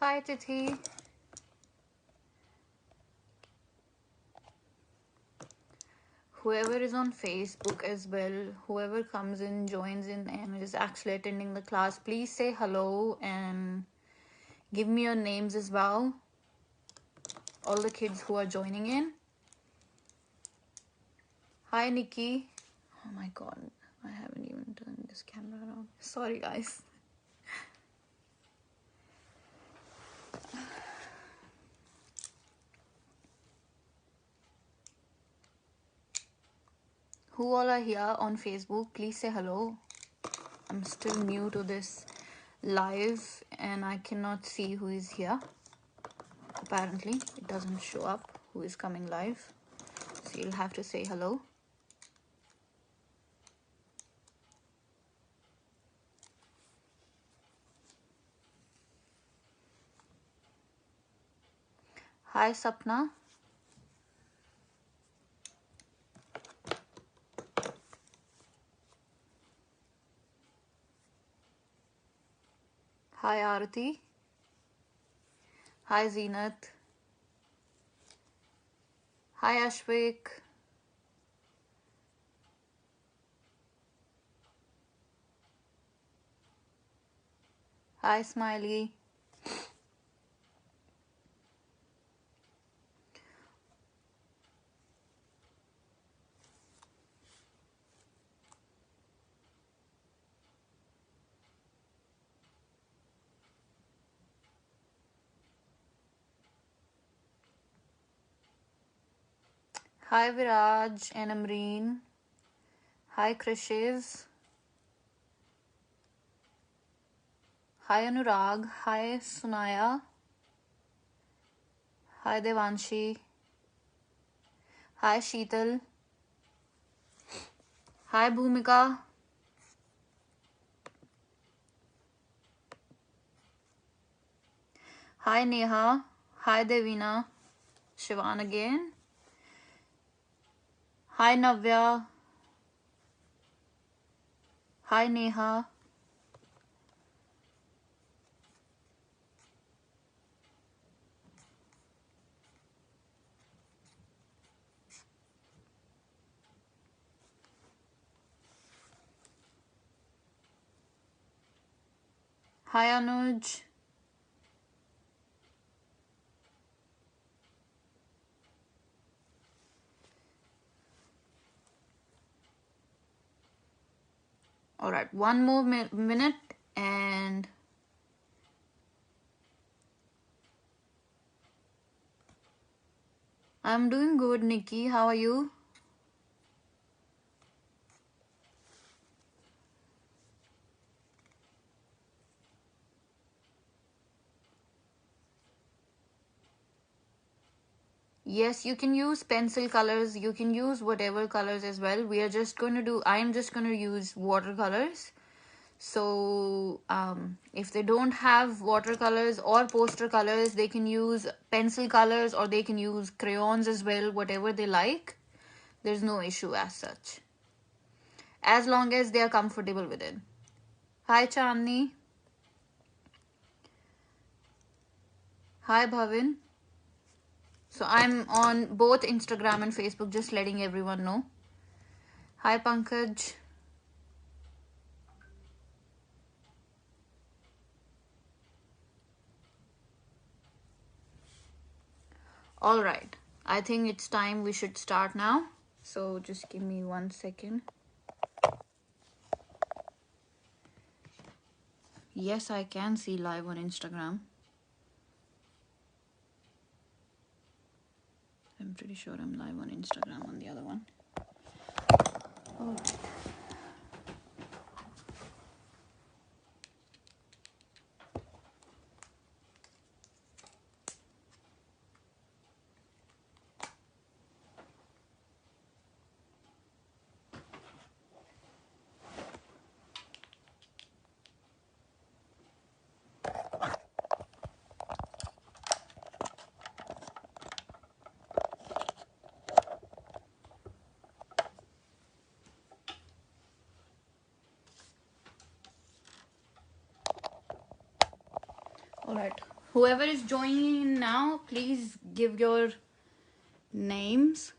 Hi, Tithi. Whoever is on Facebook as well, whoever comes in, joins in, and is actually attending the class, please say hello and give me your names as well. All the kids who are joining in. Hi, Nikki. Oh my god, I haven't even turned this camera around. Sorry, guys. Who all are here on Facebook, please say hello. I'm still new to this live and I cannot see who is here. Apparently, it doesn't show up who is coming live. So you'll have to say hello. Hi, Sapna. Hi, Arati. Hi, Zeenat. Hi, Ashvik. Hi, Smiley. Hi, Viraj and Amreen. Hi, Krishiv. Hi, Anurag. Hi, Sunaya. Hi, Devanshi. Hi, Sheetal. Hi, Bhumika. Hi, Neha. Hi, Devina. Shivan again. Hi, Navya. Hi, Neha. Hi, Anuj. Alright, one more minute and I'm doing good, Nikki. How are you? Yes, you can use pencil colors. You can use whatever colors as well. I am just going to use watercolors. So if they don't have watercolors or poster colors, they can use pencil colors or they can use crayons as well, whatever they like. There's no issue as such, as long as they are comfortable with it. Hi, Chandni. Hi, Bhavin. So I'm on both Instagram and Facebook, just letting everyone know. Hi, Pankaj. All right, I think it's time we should start now. So just give me 1 second. Yes, I can see live on Instagram. I'm pretty sure I'm live on Instagram on the other one. Oh. All right, Whoever is joining in now, please give your names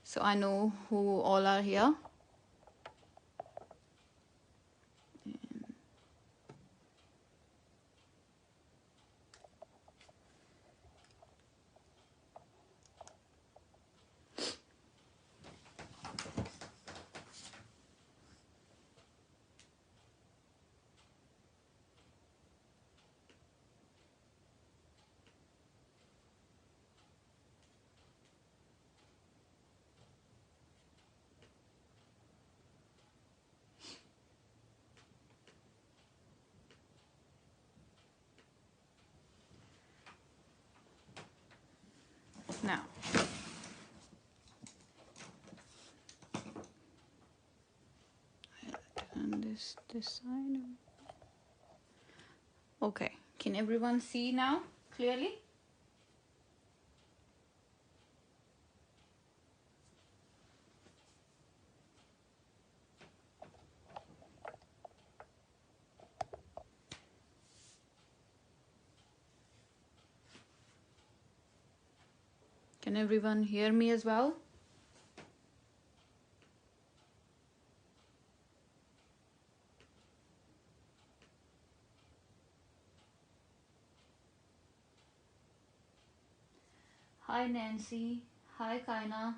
so I know who all are here. Now, and this side. Okay, can everyone see now clearly? Can everyone hear me as well? Hi Nancy. Hi Kaina.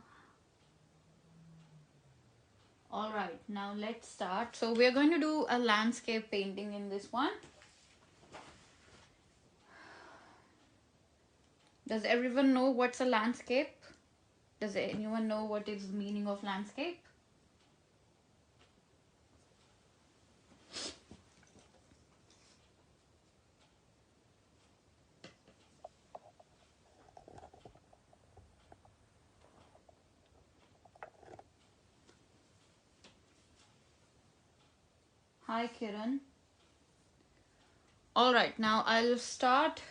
All right, now let's start. So we're going to do a landscape painting in this one. Does everyone know what's a landscape? Does anyone know what is the meaning of landscape? Hi Kiran. All right, now I'll start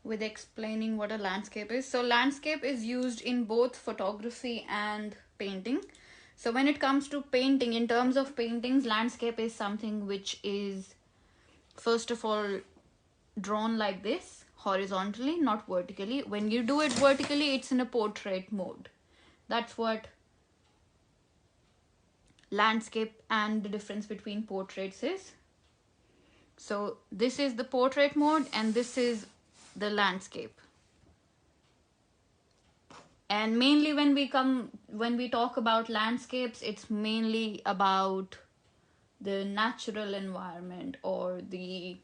with explaining what a landscape is. So landscape is used in both photography and painting. So when it comes to painting, in terms of paintings, landscape is something which is first of all drawn like this, horizontally, not vertically. When you do it vertically, it's in a portrait mode. That's what landscape and the difference between portraits is. So this is the portrait mode and this is the landscape. And mainly when we talk about landscapes, it's mainly about the natural environment, or the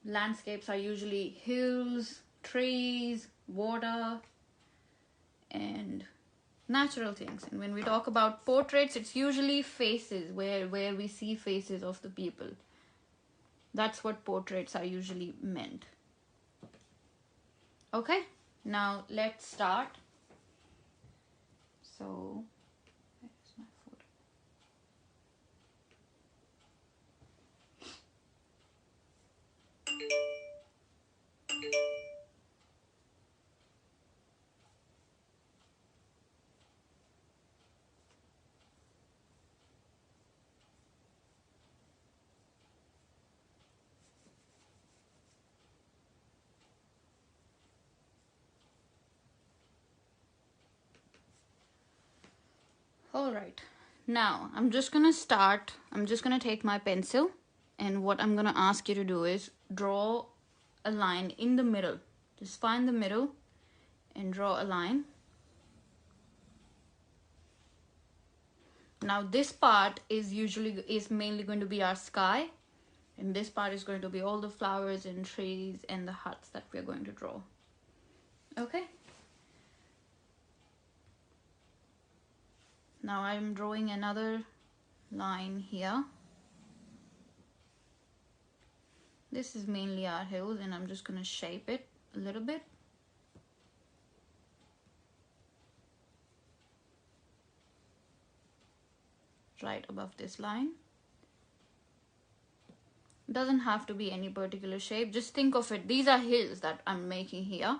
landscapes are usually hills, trees, water, and natural things. And when we talk about portraits, it's usually faces, where we see faces of the people. That's what portraits are usually meant. Okay, now let's start. So where's my photo? All right, now I'm just gonna take my pencil, and what I'm gonna ask you to do is draw a line in the middle. Just find the middle and draw a line. Now this part is mainly going to be our sky, and this part is going to be all the flowers and trees and the huts that we're going to draw. Okay, now I'm drawing another line here. This is mainly our hills, and I'm just going to shape it a little bit. Right above this line. Doesn't have to be any particular shape, just think of it, these are hills that I'm making here.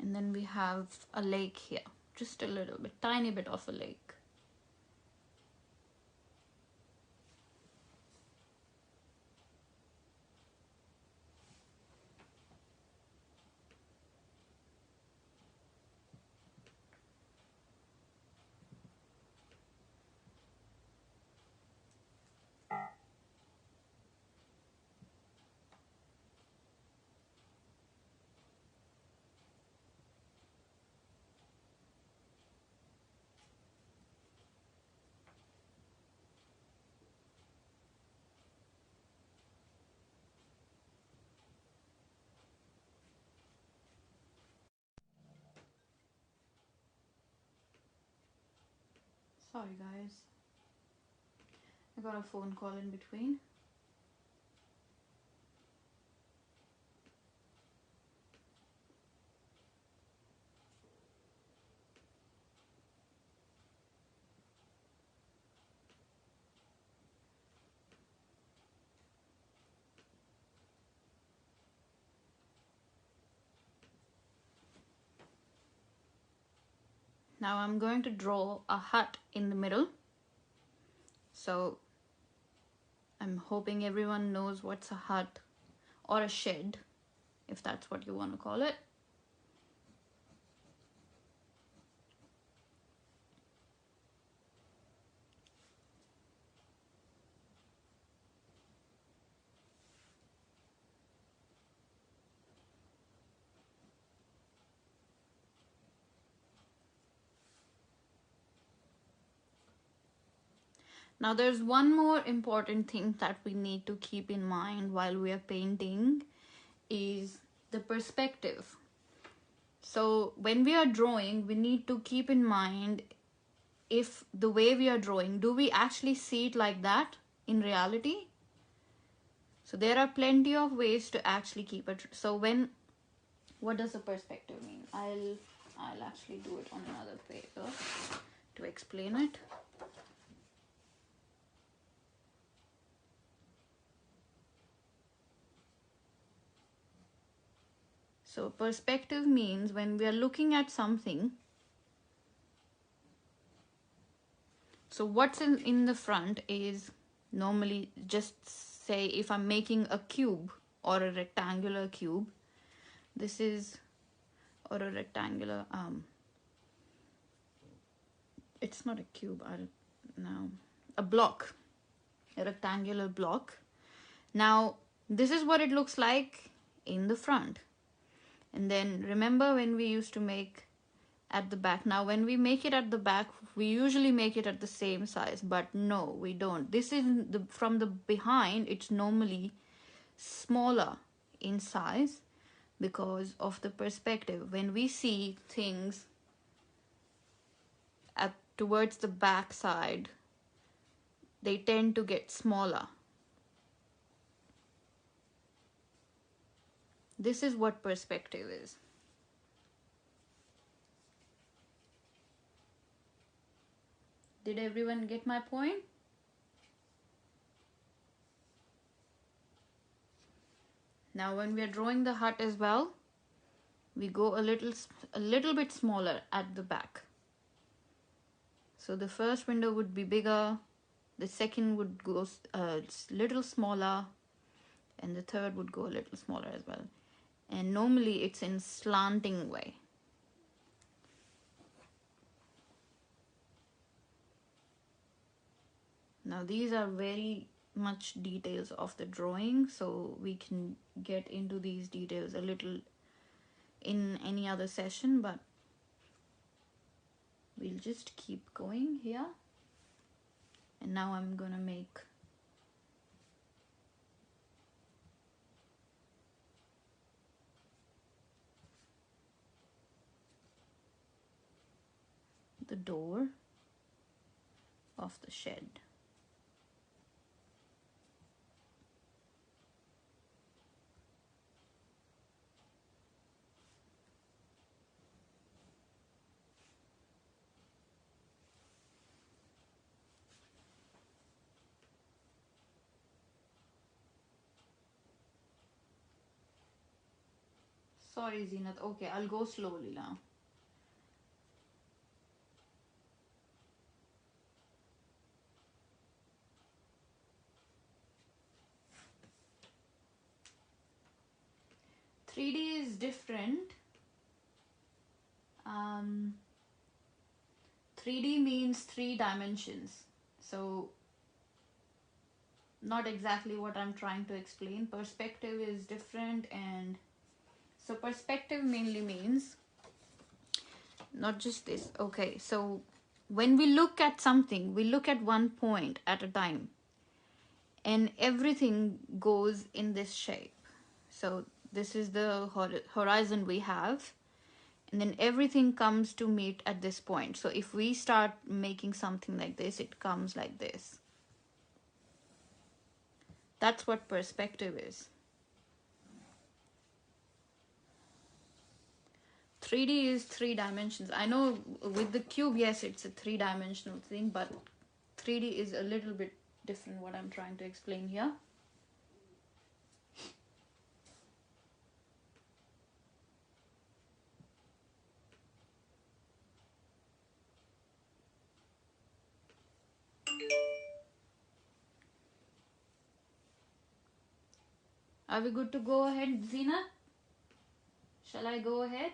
And then we have a lake here, just a little bit, tiny bit of a lake. Sorry guys, I got a phone call in between. Now I'm going to draw a hut in the middle. So I'm hoping everyone knows what's a hut or a shed, if that's what you want to call it. Now there's one more important thing that we need to keep in mind while we are painting is the perspective. So when we are drawing, we need to keep in mind if the way we are drawing, do we actually see it like that in reality? So there are plenty of ways to actually keep it. So what does a perspective mean? I'll actually do it on another paper to explain it. So perspective means when we are looking at something, so what's in the front is normally, just say if I'm making a cube or a rectangular cube, this is, or a rectangular, it's not a cube, I don't know, a block, a rectangular block. Now this is what it looks like in the front. And then remember when we used to make at the back. Now when we make it at the back, we usually make it at the same size, but no, we don't. This is from the behind, it's normally smaller in size because of the perspective. When we see things towards the back side, they tend to get smaller. This is what perspective is. Did everyone get my point? Now when we are drawing the hut as well, we go a little bit smaller at the back. So the first window would be bigger, the second would go a little smaller, and the third would go a little smaller as well. And normally it's in slanting way. Now these are very much details of the drawing, so we can get into these details a little in any other session, but we'll just keep going here. And now I'm gonna make the door of the shed. Sorry, Zenith. Okay, I'll go slowly now. Three D is different. 3D means three dimensions. So not exactly what I'm trying to explain. Perspective is different, and so perspective mainly means not just this. Okay, so when we look at something, we look at one point at a time, and everything goes in this shape. So this is the horizon we have, and then everything comes to meet at this point. So if we start making something like this, it comes like this. That's what perspective is. 3D is three dimensions. I know with the cube, yes, it's a three-dimensional thing, but 3D is a little bit different, what I'm trying to explain here. Are we good to go ahead, Zina? Shall I go ahead?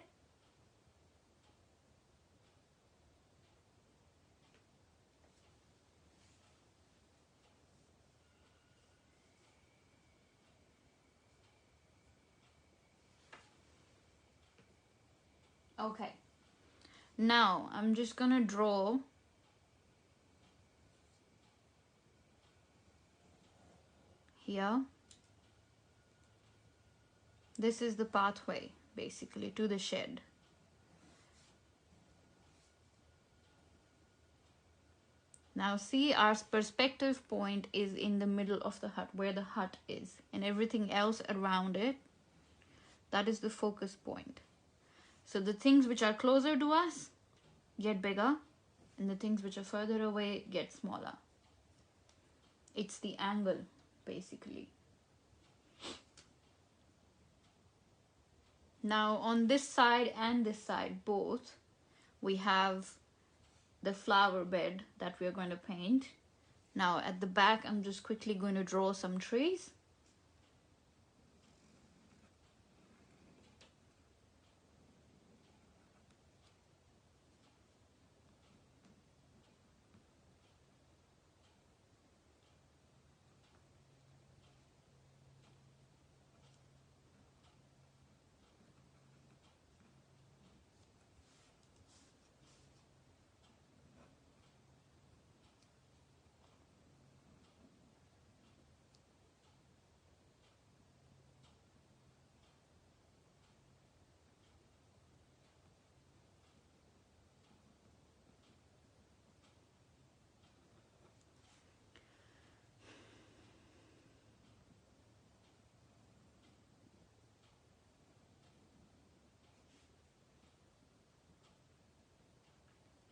Okay. Now, I'm just gonna draw here. This is the pathway, basically, to the shed. Now see, our perspective point is in the middle of the hut, where the hut is, and everything else around it, that is the focus point. So the things which are closer to us get bigger, and the things which are further away get smaller. It's the angle, basically. Now on this side and this side both, we have the flower bed that we're going to paint. Now at the back, I'm just quickly going to draw some trees.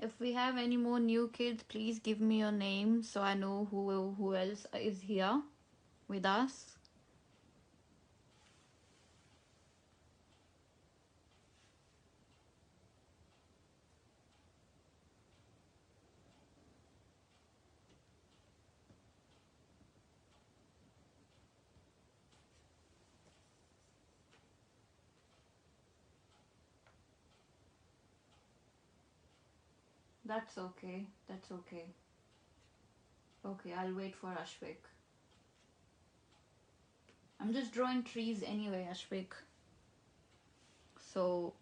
If we have any more new kids, please give me your name so I know who else is here with us. That's okay. That's okay. Okay, I'll wait for Ashvik. I'm just drawing trees anyway, Ashvik. So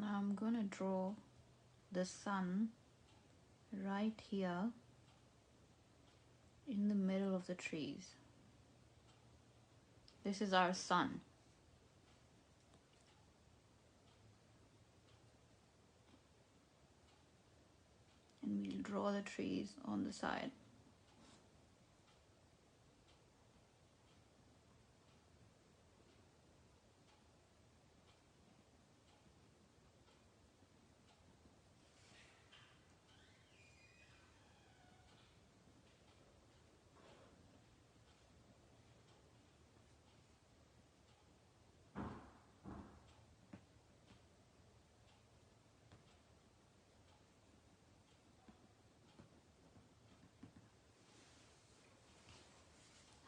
Now I'm gonna draw the sun right here in the middle of the trees. This is our sun. And we'll draw the trees on the side.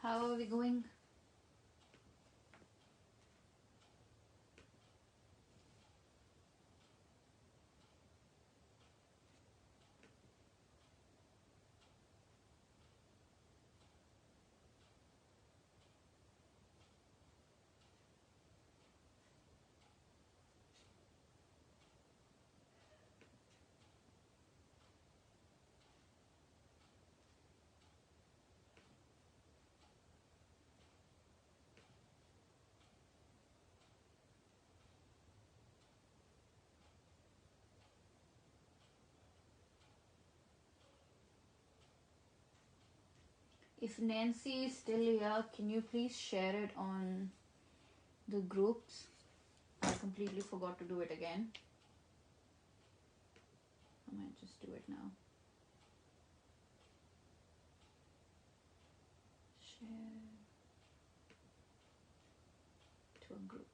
How are we going? If Nancy is still here, can you please share it on the groups? I completely forgot to do it again. I might just do it now. Share to a group.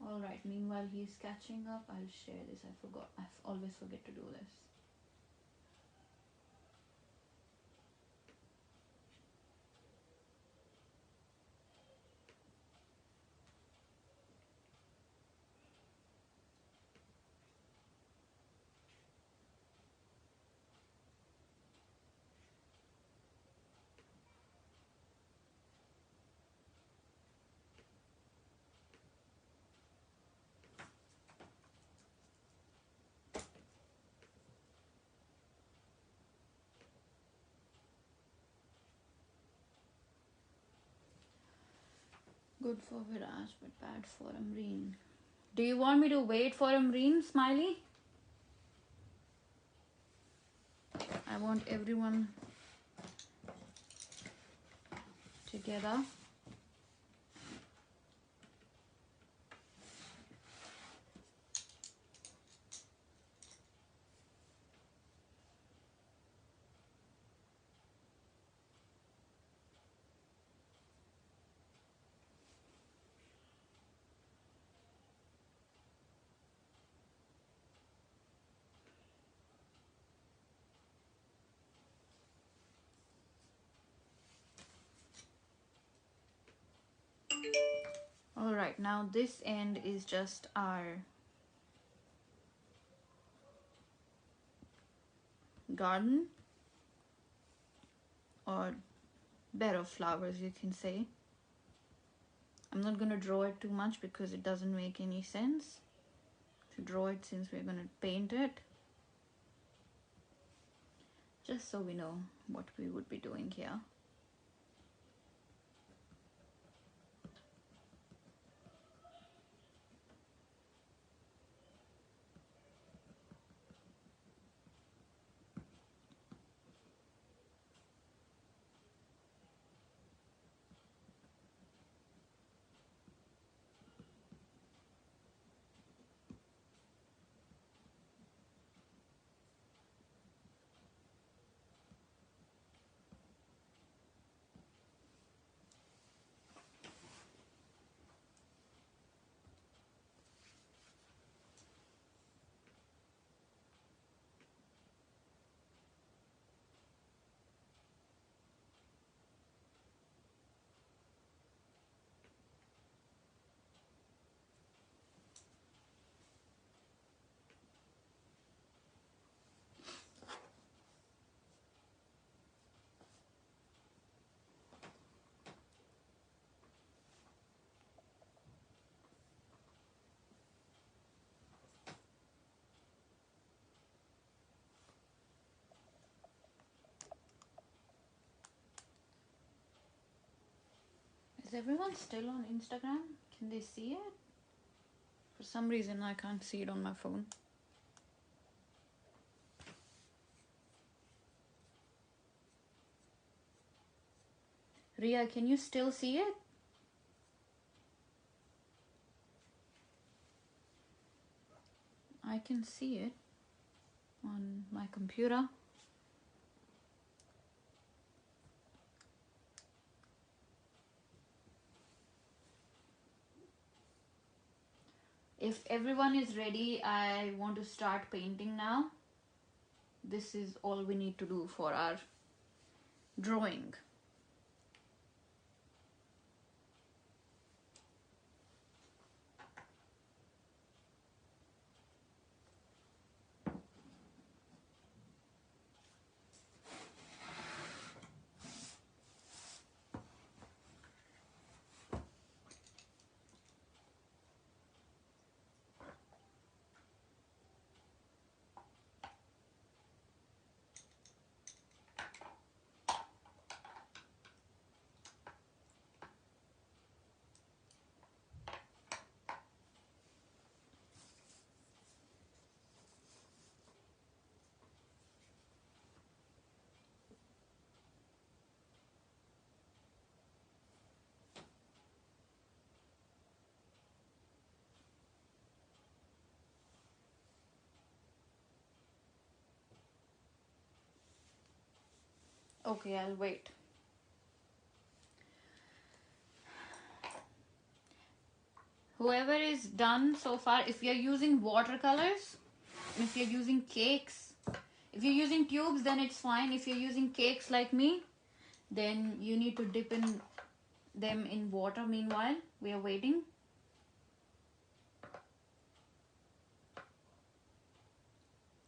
Alright, meanwhile he's catching up, I'll share this. I forgot. I always forget to do this. Good for Viraj, but bad for Amreen. Do you want me to wait for Amreen, Smiley? I want everyone together. Alright, now this end is just our garden or bed of flowers, you can say. I'm not going to draw it too much because it doesn't make any sense to draw it since we're going to paint it. Just so we know what we would be doing here. Is everyone still on Instagram? Can they see it? For some reason, I can't see it on my phone. Ria, can you still see it? I can see it on my computer. If everyone is ready, I want to start painting now. This is all we need to do for our drawing. Okay, I'll wait. Whoever is done so far, if you're using watercolors, if you're using cakes, if you're using tubes, then it's fine. If you're using cakes like me, then you need to dip in them in water. Meanwhile, we are waiting.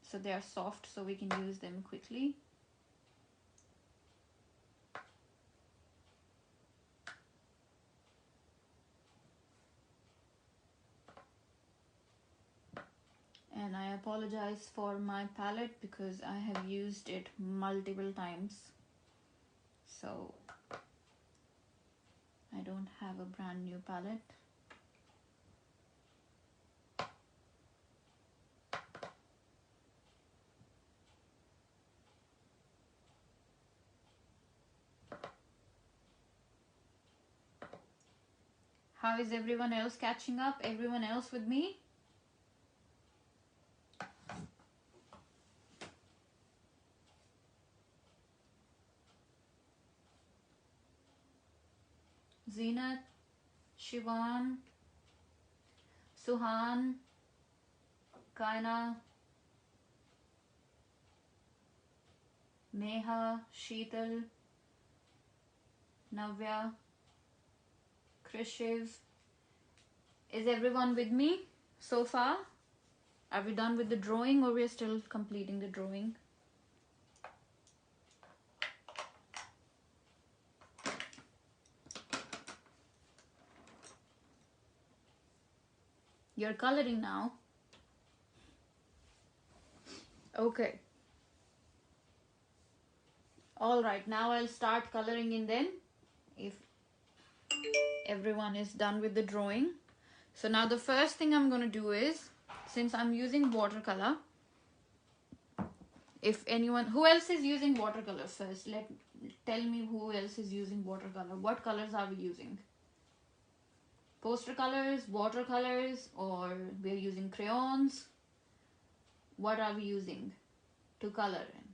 So they are soft, so we can use them quickly. And I apologize for my palette because I have used it multiple times. So I don't have a brand new palette. How is everyone else catching up? Everyone else with me? Zenat, Shivan, Suhan, Kaina, Neha, Sheetal, Navya, Krishiv. Is everyone with me so far? Are we done with the drawing or we're still completing the drawing? You're coloring now. Okay. Alright, now I'll start coloring in then if everyone is done with the drawing. So now the first thing I'm going to do is, since I'm using watercolor, if anyone, who else is using watercolor first? Tell me who else is using watercolor. What colors are we using? Poster colors, watercolors, or we're using crayons? What are we using to color in?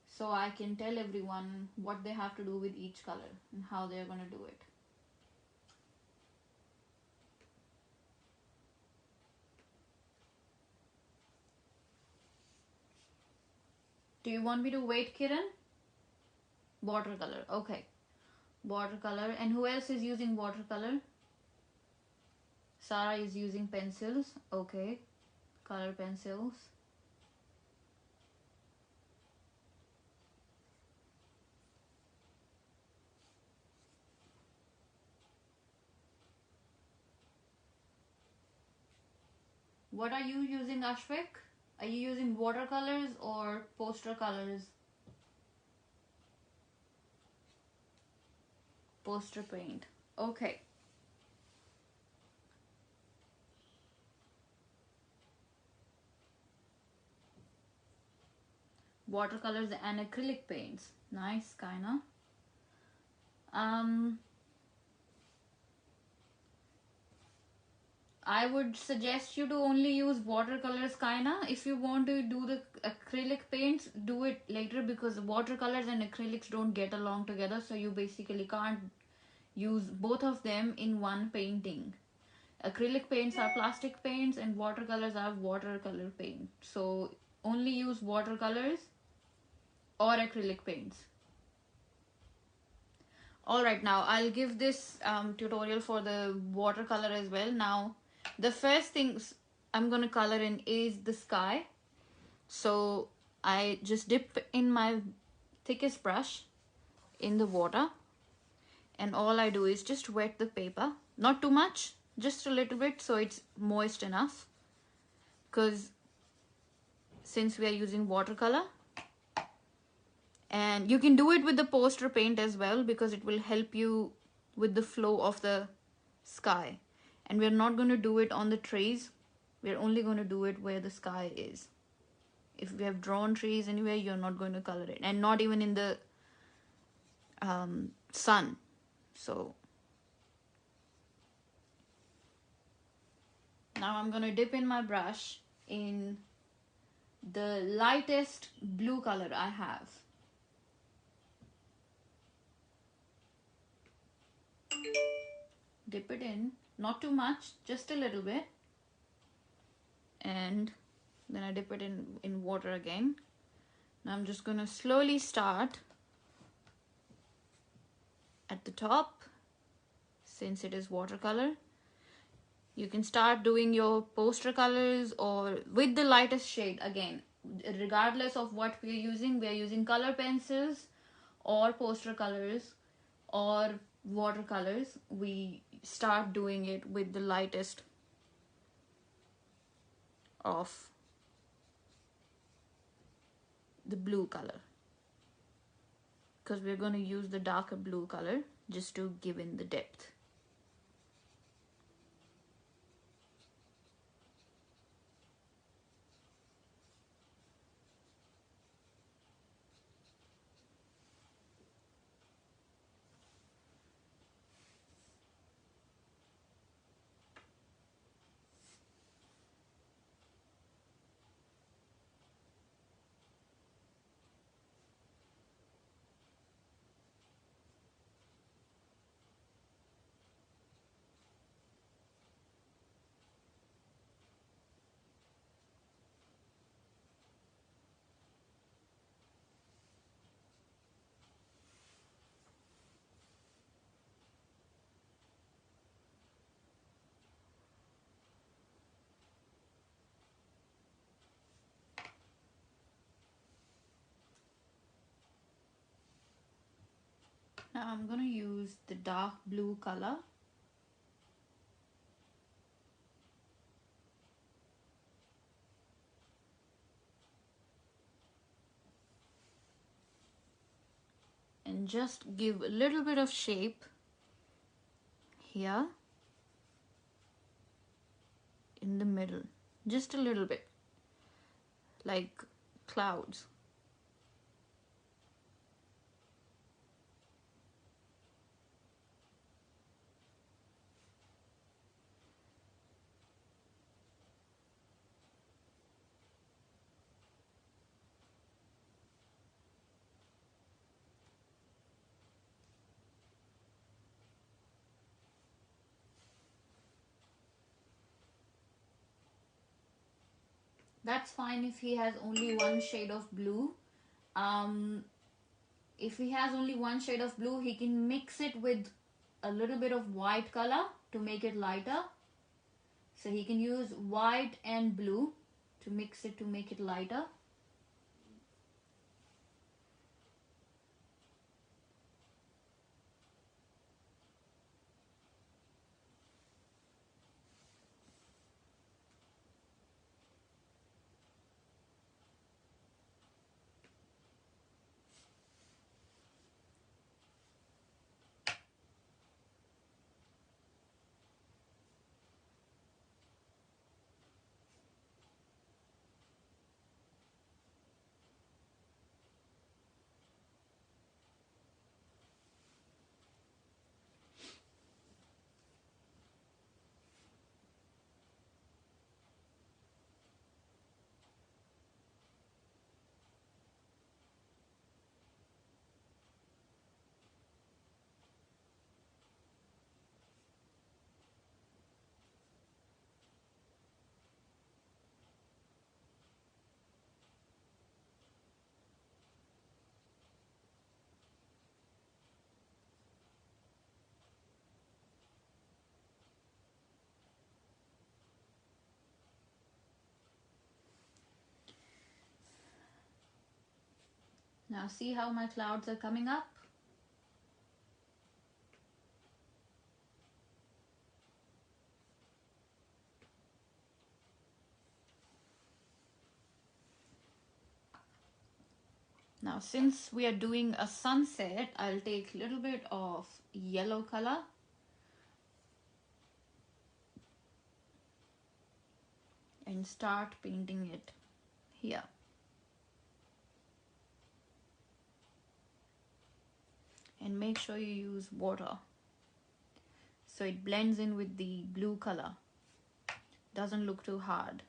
So I can tell everyone what they have to do with each color and how they're going to do it. Do you want me to wait, Kiran? Watercolor, okay. Watercolor. And who else is using watercolor? Sarah is using pencils, okay. Color pencils. What are you using, Ashvik? Are you using watercolors or poster colors? poster paint. Okay. Watercolors and acrylic paints. Nice, kinda. I would suggest you to only use watercolors, kinda. If you want to do the acrylic paints, do it later, because watercolors and acrylics don't get along together, so you basically can't use both of them in one painting. Acrylic paints are plastic paints and watercolors are watercolor paint. So only use watercolors or acrylic paints. Alright, now I'll give this tutorial for the watercolor as well. Now, the first things I'm gonna color in is the sky. So I just dip in my thickest brush in the water, and all I do is just wet the paper. Not too much, just a little bit, so it's moist enough, because since we are using watercolor. And you can do it with the poster paint as well, because it will help you with the flow of the sky. And we're not going to do it on the trees, we're only going to do it where the sky is. If we have drawn trees anywhere, you're not going to color it, and not even in the sun. So now I'm going to dip in my brush in the lightest blue color I have. Dip it in, not too much, just a little bit, and then I dip it in water again. Now I'm just gonna slowly start at the top. Since it is watercolor, you can start doing your poster colors or with the lightest shade. Again, regardless of what we're using color pencils or poster colors or watercolors. We start doing it with the lightest of the blue color, because we're going to use the darker blue color just to give in the depth. Now I'm going to use the dark blue color and just give a little bit of shape here in the middle, just a little bit, like clouds. That's fine if he has only one shade of blue. If he has only one shade of blue, he can mix it with a little bit of white color to make it lighter. So he can use white and blue to mix it to make it lighter. Now see how my clouds are coming up? Now since we are doing a sunset, I'll take a little bit of yellow color and start painting it here. And make sure you use water so it blends in with the blue color. Doesn't look too hard.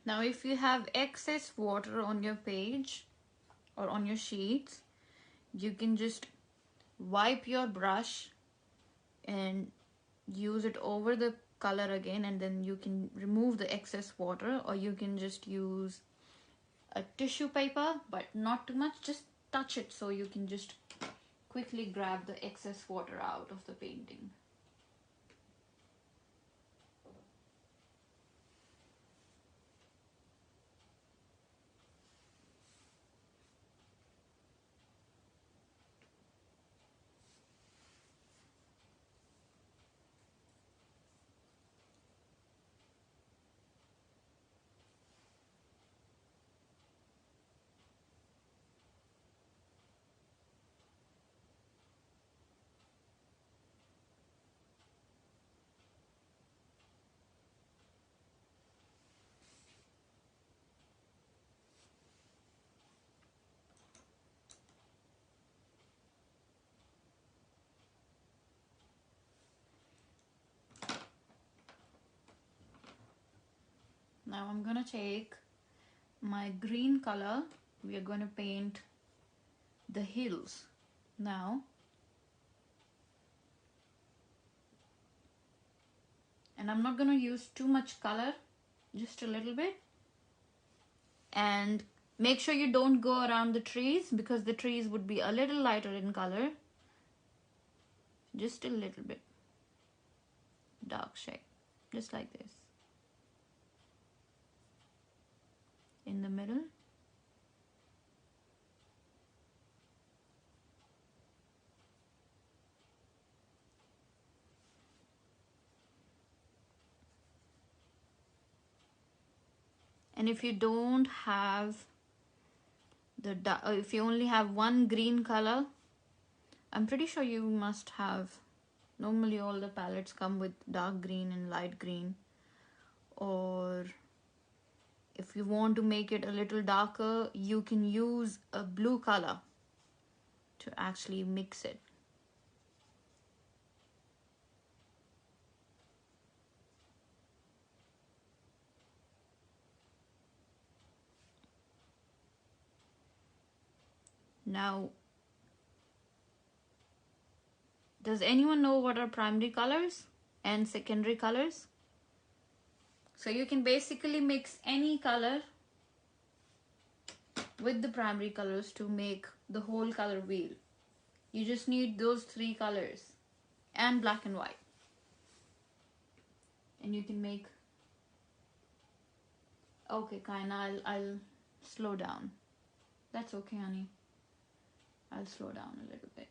Now if you have excess water on your page or on your sheets, you can just wipe your brush and use it over the color again, and then you can remove the excess water, or you can just use a tissue paper, but not too much, just touch it so you can just quickly grab the excess water out of the painting. Now I'm gonna take my green color. We are gonna paint the hills now. And I'm not gonna use too much color, just a little bit. And make sure you don't go around the trees, because the trees would be a little lighter in color. Just a little bit dark shade, just like this. In the middle. And if you don't have if you only have one green color, I'm pretty sure you must have, normally all the palettes come with dark green and light green. Or if you want to make it a little darker, you can use a blue color to actually mix it. Now, does anyone know what are primary colors and secondary colors? So you can basically mix any color with the primary colors to make the whole color wheel. You just need those three colors and black and white. And you can make... Okay, Kaina, I'll slow down. That's okay, honey. I'll slow down a little bit.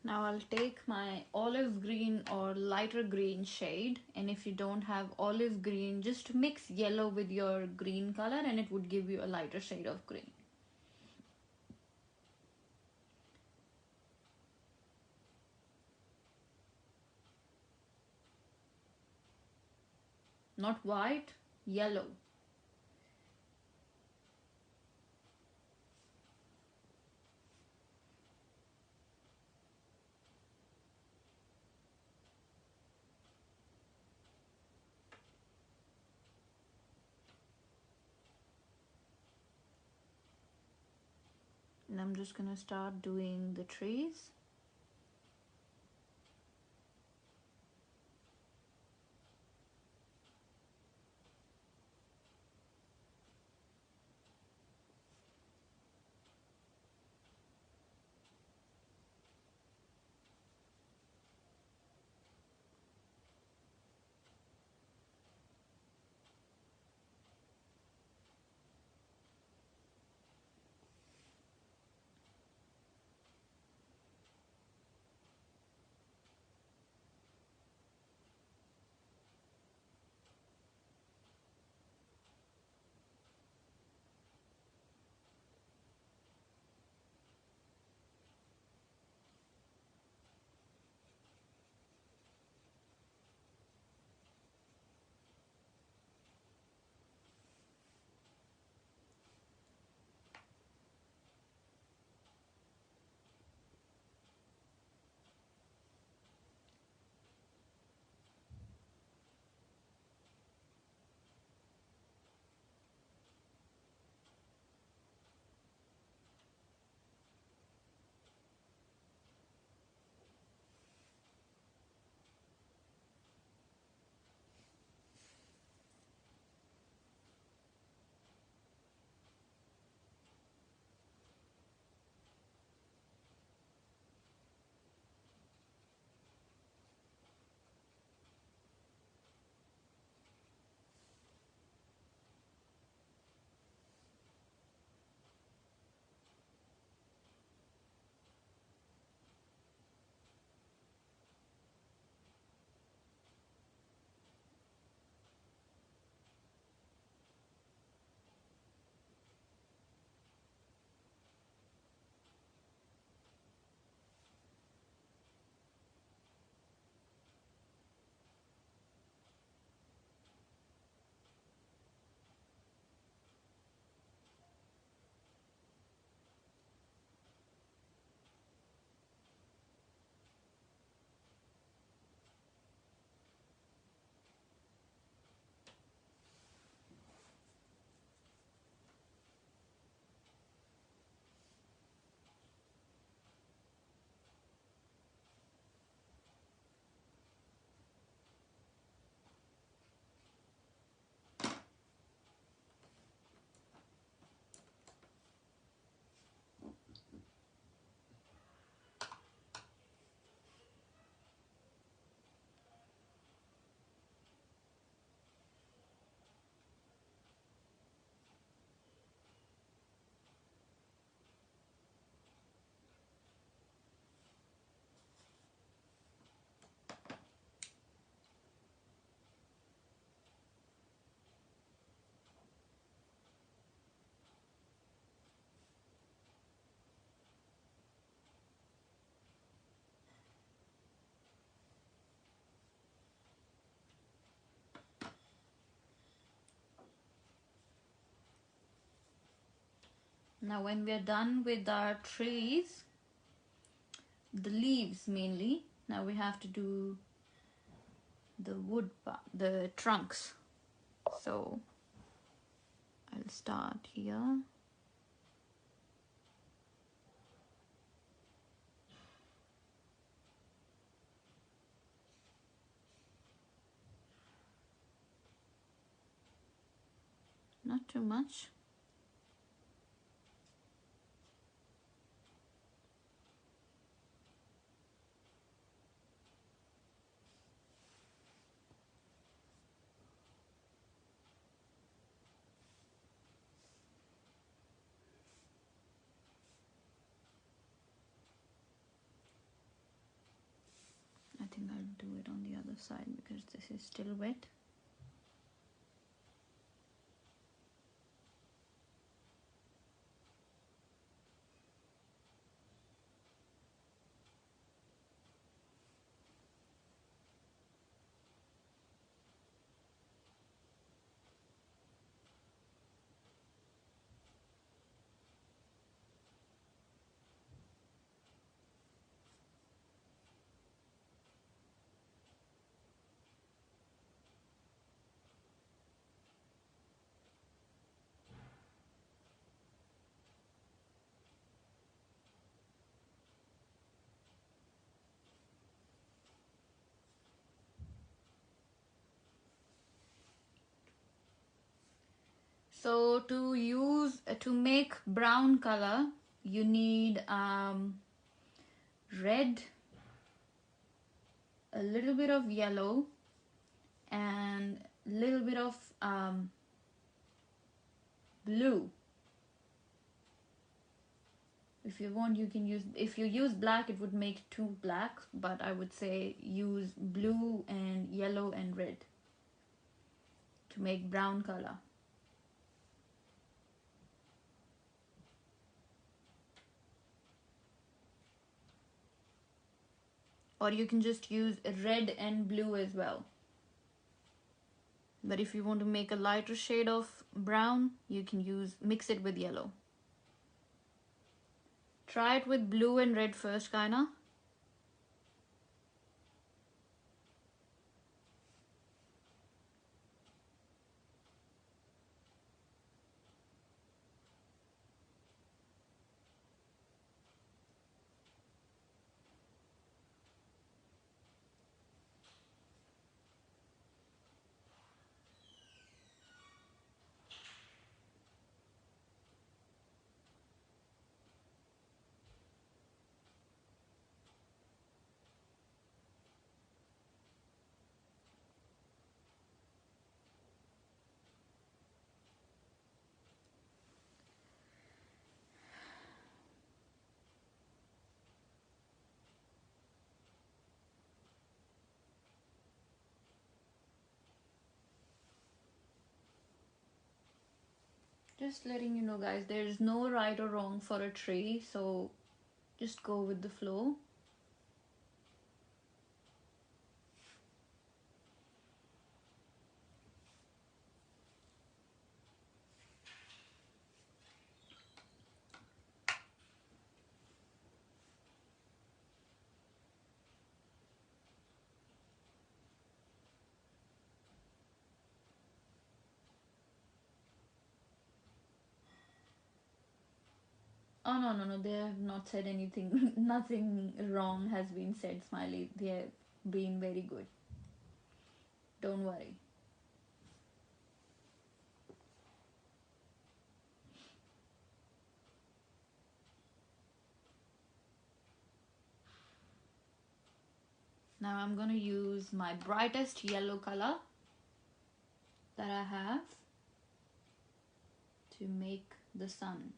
Now I'll take my olive green or lighter green shade, and if you don't have olive green, just mix yellow with your green color and it would give you a lighter shade of green. Not white, yellow. And I'm just gonna start doing the trees. Now when we're done with our trees, the leaves mainly, now we have to do the wood part, the trunks. So I'll start here. Not too much. think I'll do it on the other side because this is still wet. So to make brown color, you need red, a little bit of yellow, and a little bit of blue. If you want, you can use, if you use black, it would make two blacks, but I would say use blue and yellow and red to make brown color. Or you can just use red and blue as well. But if you want to make a lighter shade of brown, you can mix it with yellow. Try it with blue and red first, kinda. Just letting you know, guys, there's no right or wrong for a tree, so just go with the flow. Oh, no, no, no, they have not said anything. Nothing wrong has been said, Smiley. They have been very good. Don't worry. Now I'm gonna use my brightest yellow color that I have to make the sun.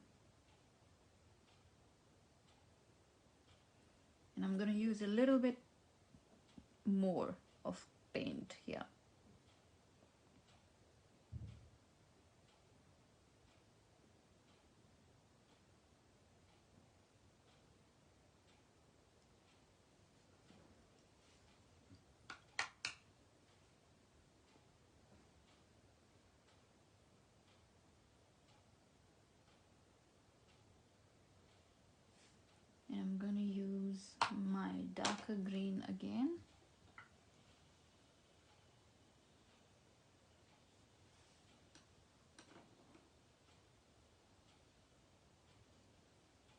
And I'm gonna use a little bit more of paint here. And I'm gonna use my darker green again.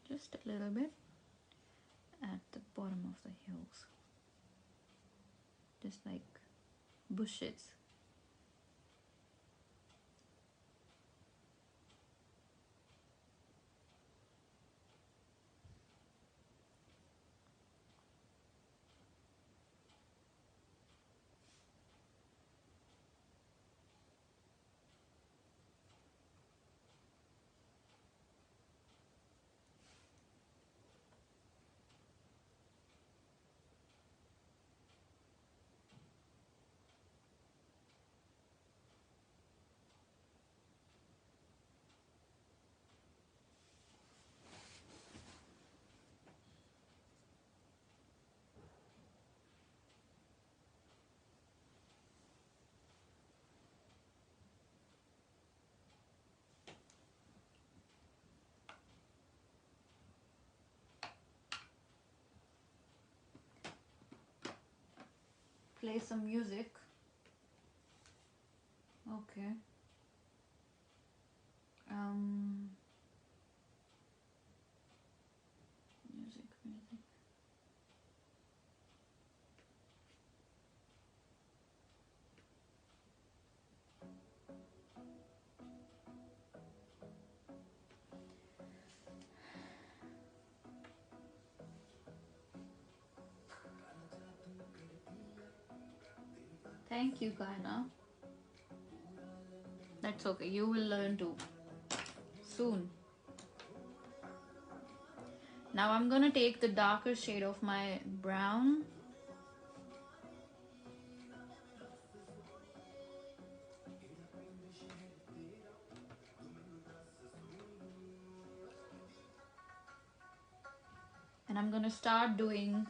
Just a little bit at the bottom of the hills. Just like bushes. play some music. Okay. Music. Thank you, Kaina. That's okay. You will learn too soon. Now I'm gonna take the darker shade of my brown. And I'm gonna start doing.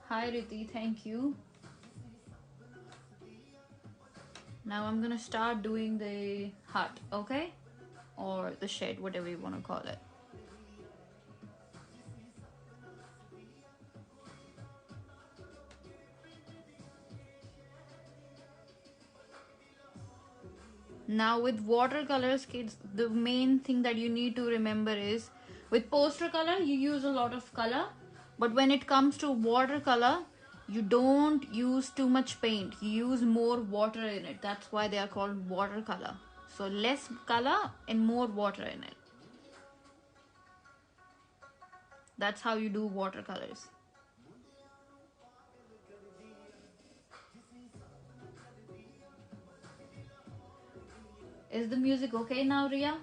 Hi Riti, thank you. Now I'm gonna start doing the hut, okay? Or the shed, whatever you wanna call it. Now with watercolors, kids, the main thing that you need to remember is with poster color you use a lot of color, but when it comes to watercolor you don't use too much paint, you use more water in it. That's why they are called watercolor. So less color and more water in it. That's how you do watercolors. Is the music okay now, Ria?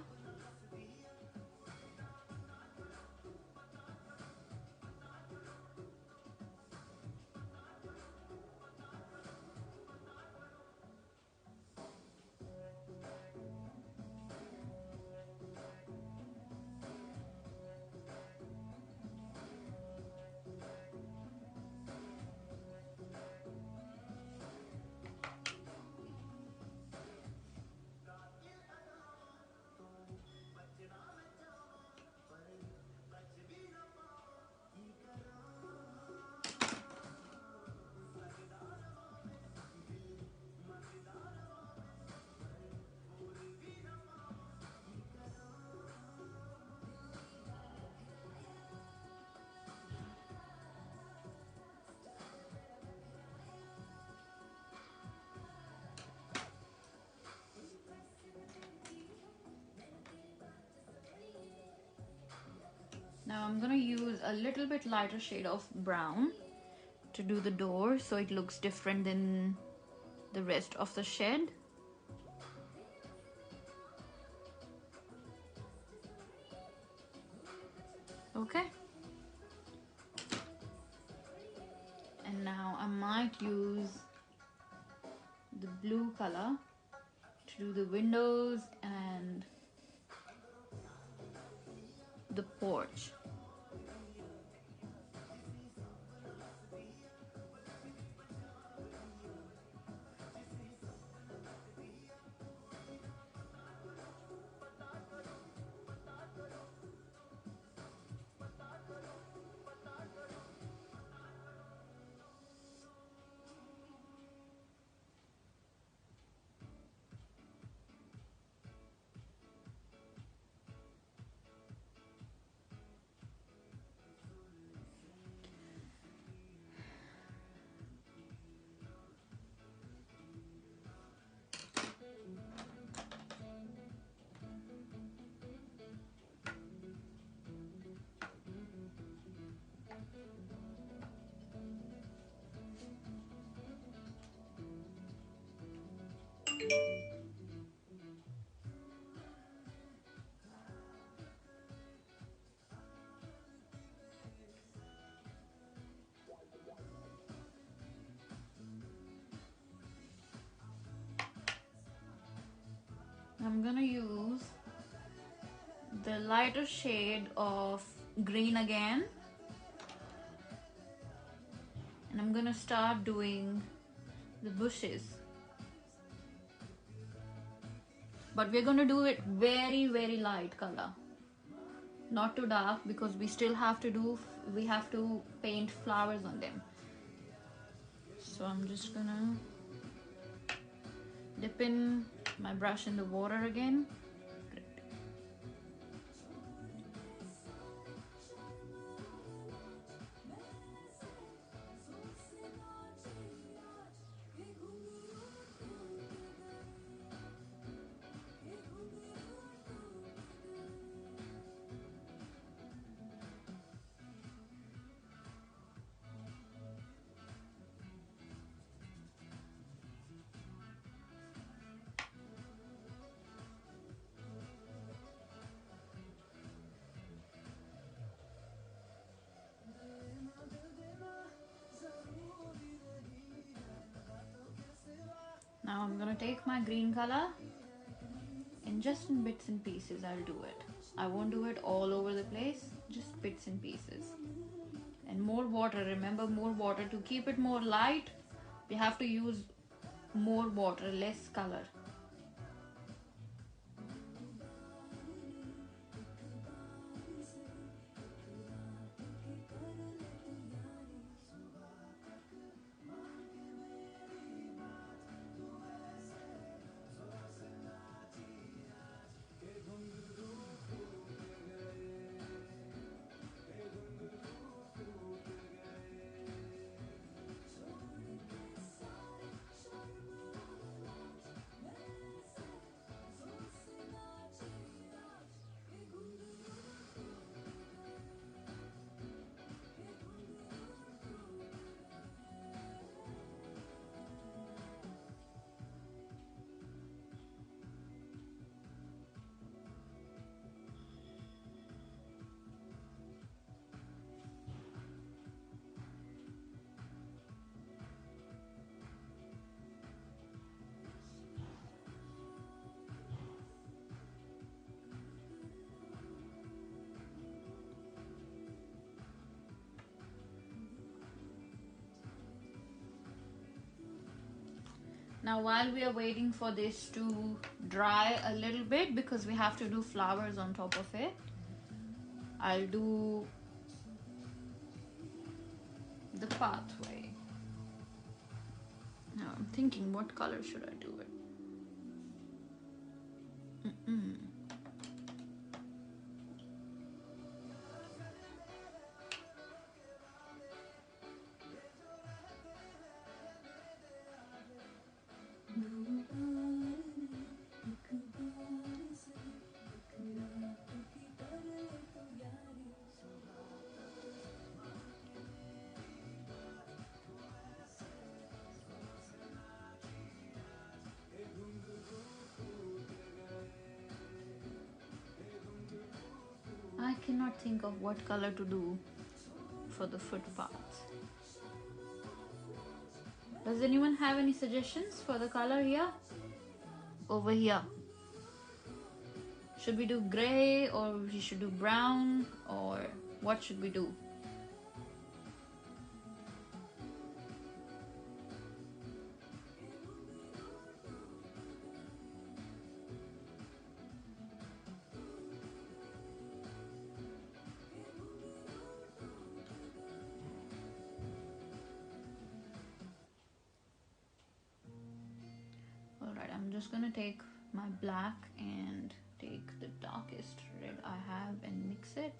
Now I'm gonna use a little bit lighter shade of brown to do the door so it looks different than the rest of the shed. Okay. And now I might use the blue color to do the windows and the porch. I'm gonna use the lighter shade of green again, and I'm gonna start doing the bushes, but we're gonna do it very light color, not too dark, because we still have to paint flowers on them. So I'm just gonna dip in my brush in the water again. Now I'm gonna take my green color and just in bits and pieces I'll do it. I won't do it all over the place, just bits and pieces. And more water, remember, more water. To keep it more light, we have to use more water, less color. Now while we are waiting for this to dry a little bit, because we have to do flowers on top of it, I'll do the pathway. Now I'm thinking, what color should I do it? I cannot think of what color to do for the footpath. Does anyone have any suggestions for the color here? Over here. Should we do gray, or we should do brown, or what should we do? Alright, I'm just gonna take my black and take the darkest red I have and mix it.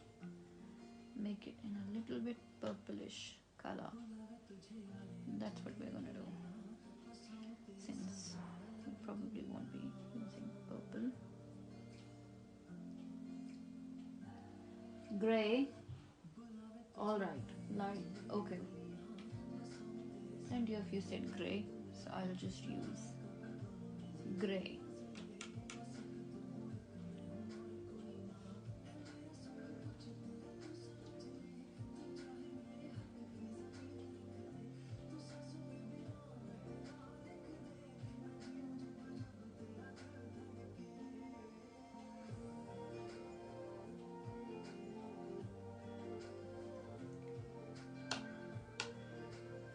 Make it in a little bit purplish color. That's what we're gonna do, since we probably won't be using purple. Gray. Alright, light. Okay. Plenty of you said gray, so I'll just use gray.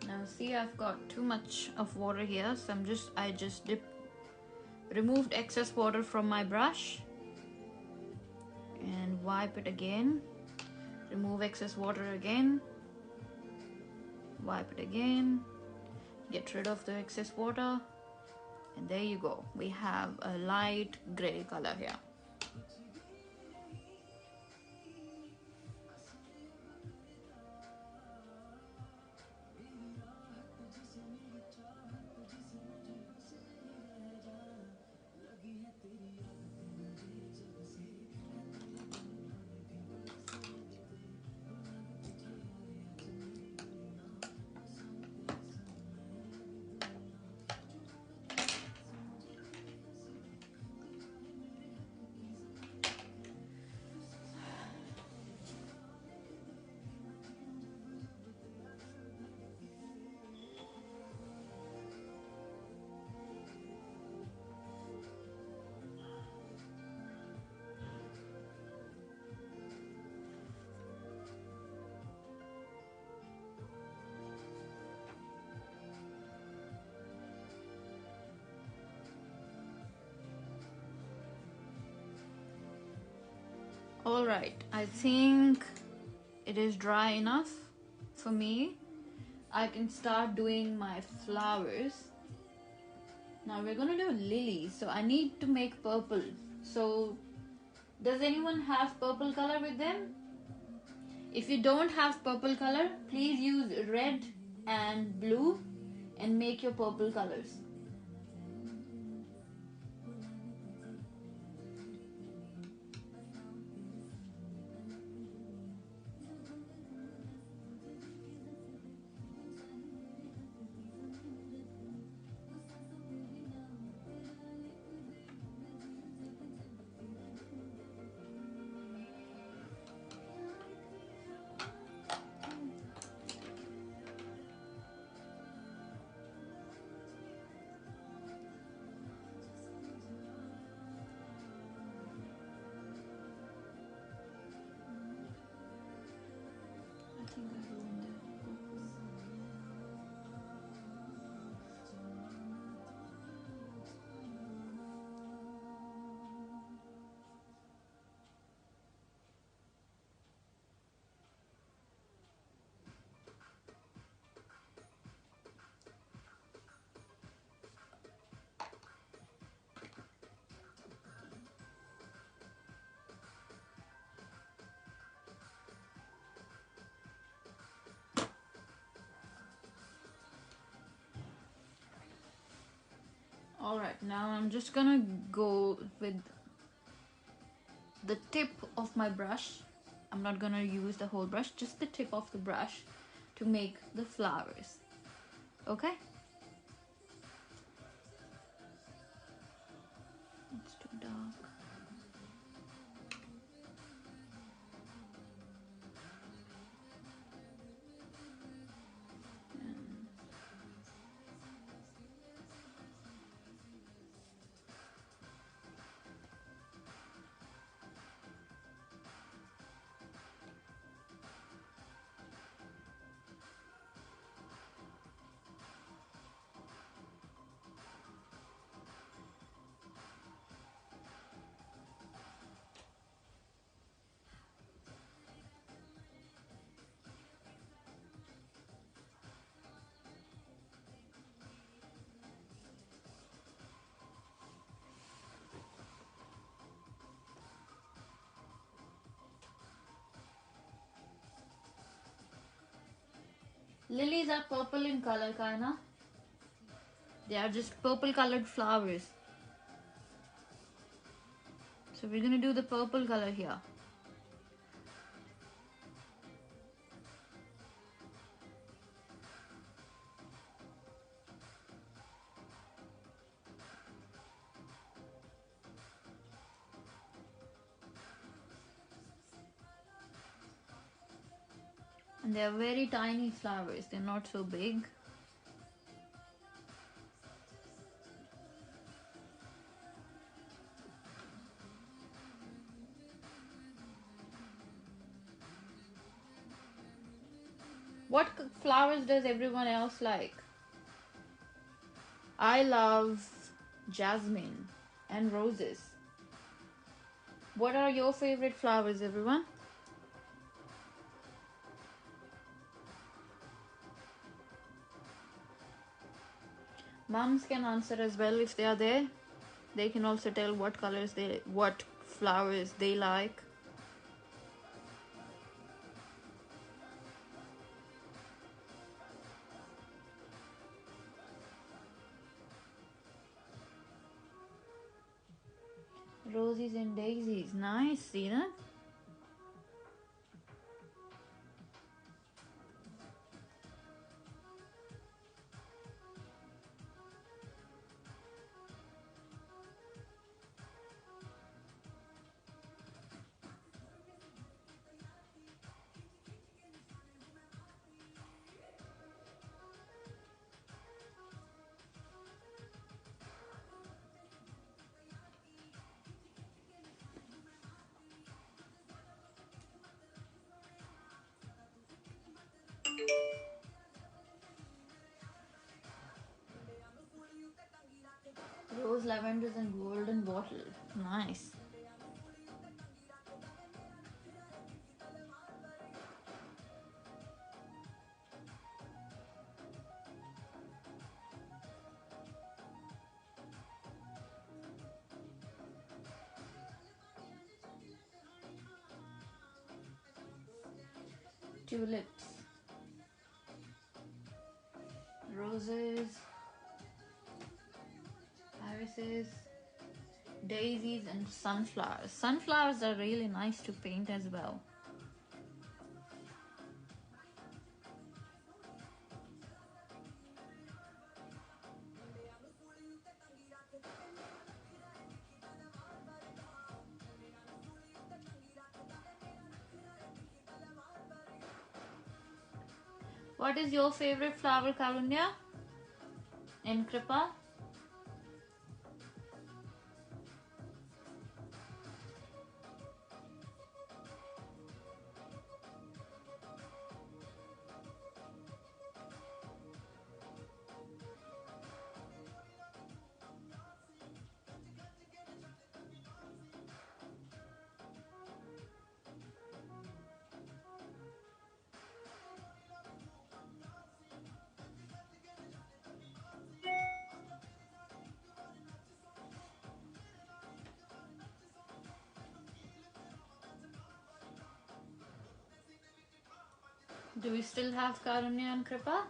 Now see, I've got too much of water here, so I just removed excess water from my brush and wipe it again. Remove excess water again, wipe it again. Get rid of the excess water, and there you go. We have a light gray color here. All right, I think it is dry enough for me. I can start doing my flowers. Now we're gonna do lilies, so I need to make purple. So does anyone have purple color with them? If you don't have purple color, please use red and blue and make your purple colors. I think I ruined it. Alright, now I'm just gonna go with the tip of my brush. I'm not gonna use the whole brush, just the tip of the brush to make the flowers. Okay? It's too dark. Lilies are purple in color, Kaina. They are just purple colored flowers. So we're gonna do the purple color here. And they are very tiny flowers, they're not so big. What flowers does everyone else like? I love jasmine and roses. What are your favorite flowers, everyone? Moms can answer as well if they are there. They can also tell what colors what flowers they like. Roses and daisies. Nice, see that? Rose, lavenders and golden bottle. Nice. Tulips. Roses. Irises. Daisies and sunflowers. Sunflowers are really nice to paint as well. What is your favorite flower, Karunya? In Kripa? Do we still have Karunya and Kripa?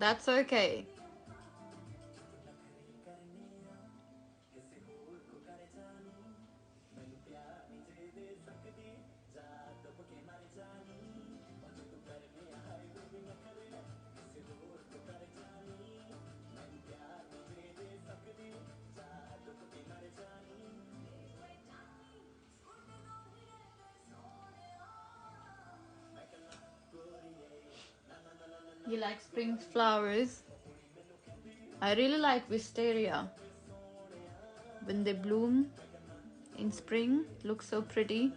That's okay. You like spring flowers? I really like wisteria. When they bloom in spring, look so pretty.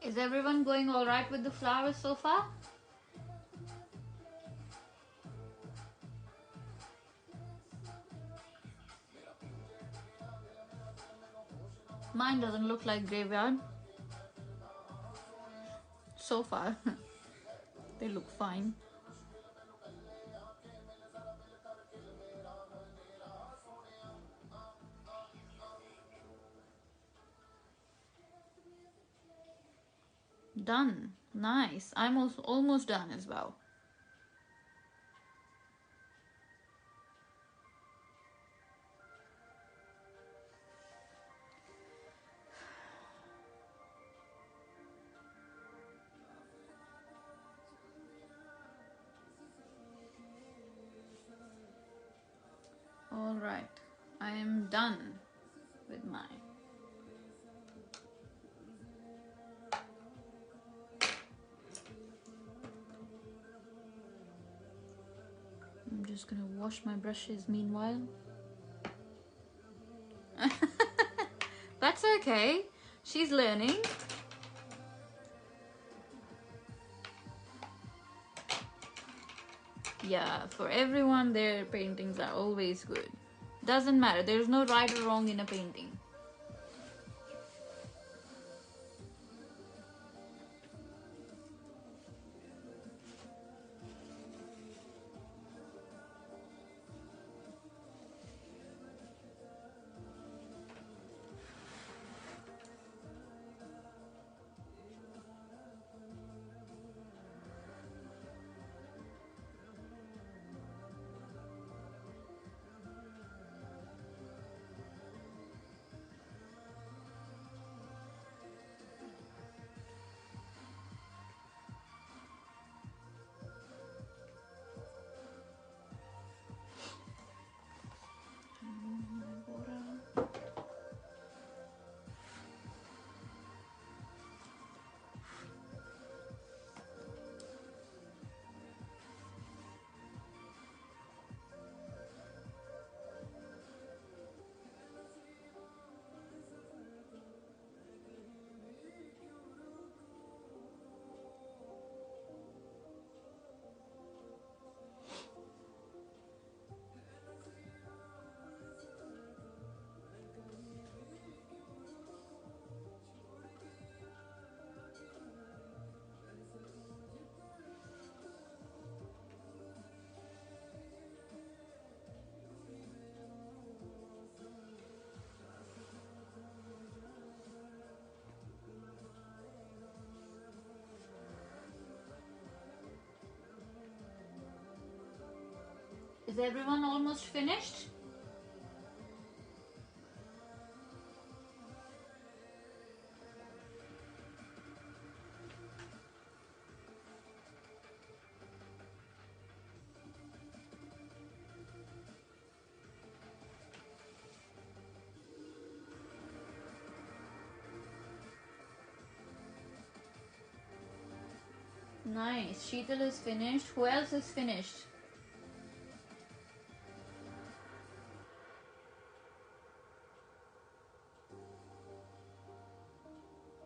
Is everyone going all right with the flowers so far? Mine doesn't look like graveyard. So far, they look fine. Done. Nice. I'm also almost done as well. All right. I am done with mine. I'm just gonna wash my brushes meanwhile. That's okay. She's learning. Yeah, for everyone, their paintings are always good. Doesn't matter. There's no right or wrong in a painting. Is everyone almost finished? Nice. Sheetal is finished. Who else is finished?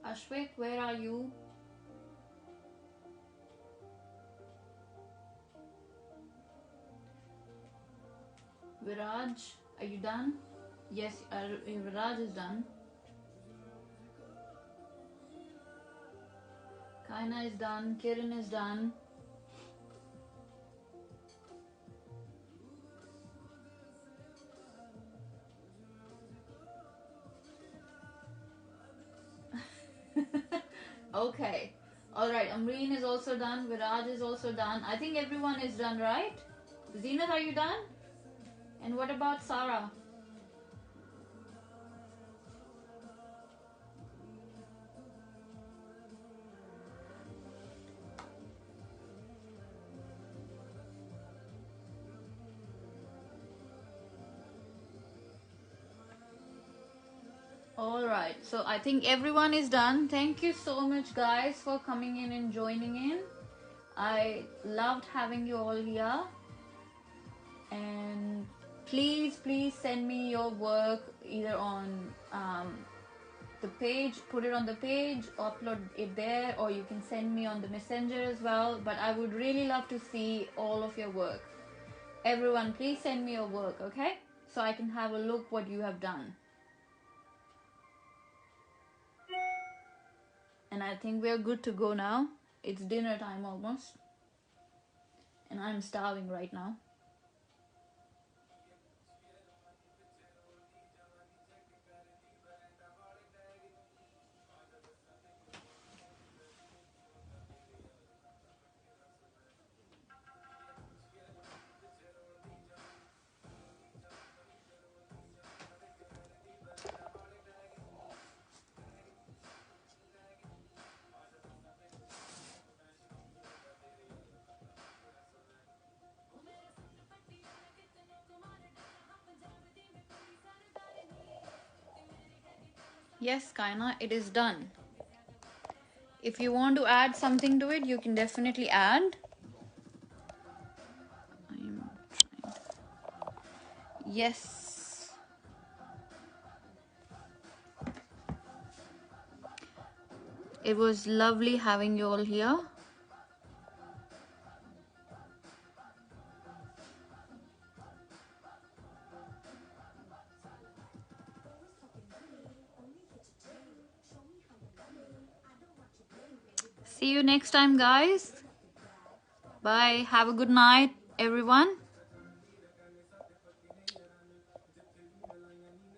Ashwik, where are you? Viraj, are you done? Yes, Viraj is done. Kaina is done. Kiran is done. Okay. Alright, Amreen is also done. Viraj is also done. I think everyone is done, right? Zeenat, are you done? And what about Sarah? Alright, so I think everyone is done. Thank you so much, guys, for coming in and joining in. I loved having you all here. And please send me your work either on the page, put it on the page, upload it there, or you can send me on the messenger as well. But I would really love to see all of your work. Everyone, please send me your work, okay? So I can have a look what you have done. And I think we're good to go now. It's dinner time almost. And I'm starving right now. Yes, Kaina, it is done. If you want to add something to it, you can definitely add. Yes. It was lovely having you all here. See you next time, guys. Bye. Have a good night, everyone.